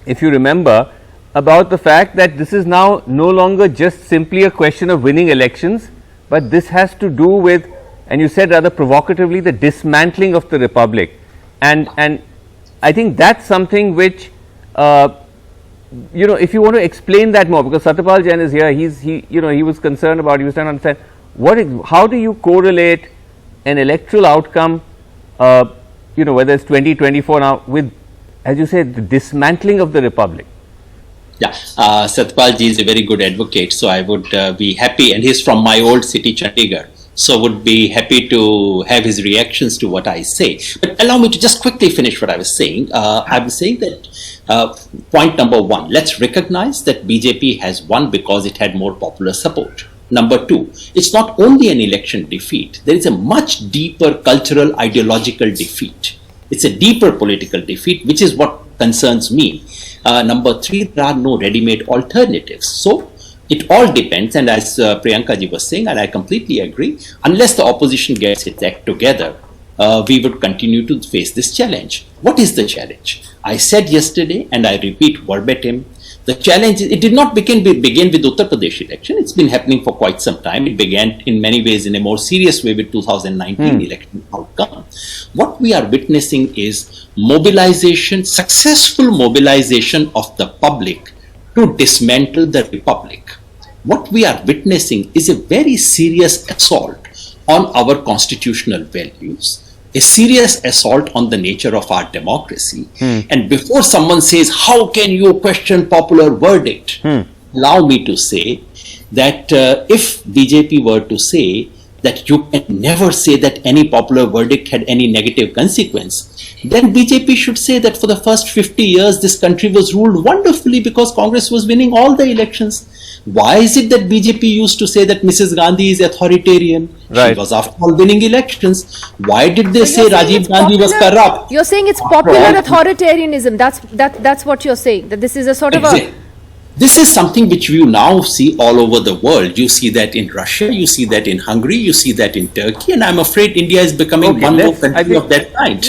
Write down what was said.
if you remember, about the fact that this is now no longer just simply a question of winning elections, but this has to do with, and you said rather provocatively, the dismantling of the republic. And I think that's something which, if you want to explain that more, because Satyapal Jain is here, he was concerned about, he was trying to understand how do you correlate an electoral outcome, whether it's 2024 now, with, as you said, the dismantling of the republic. Yeah, Satyapal ji is a very good advocate, so I would be happy, and he's from my old city, Chandigarh, so would be happy to have his reactions to what I say. But allow me to just quickly finish what I was saying. I was saying that point number one, let's recognize that BJP has won because it had more popular support. Number two, it's not only an election defeat, there is a much deeper cultural, ideological defeat. It's a deeper political defeat, which is what concerns me. Number three, there are no ready-made alternatives. So it all depends, and as Priyanka ji was saying, and I completely agree, unless the opposition gets its act together, we would continue to face this challenge. What is the challenge? I said yesterday, and I repeat verbatim, the challenge, it did not begin with Uttar Pradesh election. It's been happening for quite some time. It began in many ways in a more serious way with 2019 election outcome. What we are witnessing is mobilization, successful mobilization of the public to dismantle the republic. What we are witnessing is a very serious assault on our constitutional values, a serious assault on the nature of our democracy. And before someone says, how can you question popular verdict? Allow me to say that if BJP were to say that you can never say that any popular verdict had any negative consequence, then BJP should say that for the first 50 years this country was ruled wonderfully because Congress was winning all the elections. Why is it that BJP used to say that Mrs. Gandhi is authoritarian? Right. She was after all winning elections. Why did they say Rajiv Gandhi was corrupt? You're saying it's popular authoritarianism. That's what you're saying. That this is a sort of a... This is something which you now see all over the world. You see that in Russia, you see that in Hungary, you see that in Turkey, and I'm afraid India is becoming one more country of that kind.